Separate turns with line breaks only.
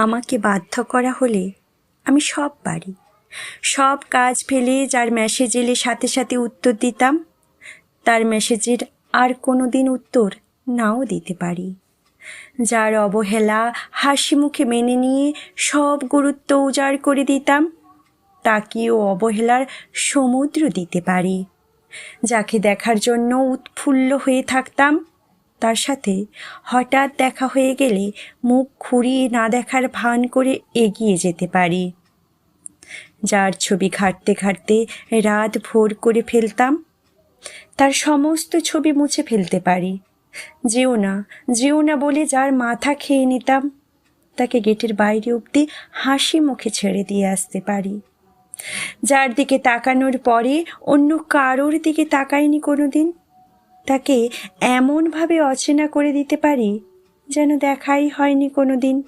আমাকে বাধ্য করা হলে আমি সব পারি, সব কাজ ফেলে যার মেসেজ এলে সাথে সাথে উত্তর দিতাম, তার মেসেজের আর কোনো দিন উত্তর নাও দিতে পারি। যার অবহেলা হাসি মুখে মেনে নিয়ে সব গুরুত্ব উজাড় করে দিতাম, তাকেও অবহেলার সমুদ্র দিতে পারি। যাকে দেখার জন্য উৎফুল্ল হয়ে থাকতাম, তার সাথে হঠাৎ দেখা হয়ে গেলে মুখ ঘুরিয়ে না দেখার ভান করে এগিয়ে যেতে পারি। যার ছবি ঘাঁটতে ঘাঁটতে রাত ভোর করে ফেলতাম, তার সমস্ত ছবি মুছে ফেলতে পারি। যেও না যেও না বলে যার মাথা খেয়ে নিতাম, তাকে গেটের বাইরে অবধি হাসি মুখে ছেড়ে দিয়ে আসতে পারি। যার দিকে তাকানোর পরে অন্য কারোর দিকে তাকাইনি কোনো দিন, তাকে এমনভাবে অচেনা করে দিতে পারি যেন দেখাই হয়নি কোনো দিন।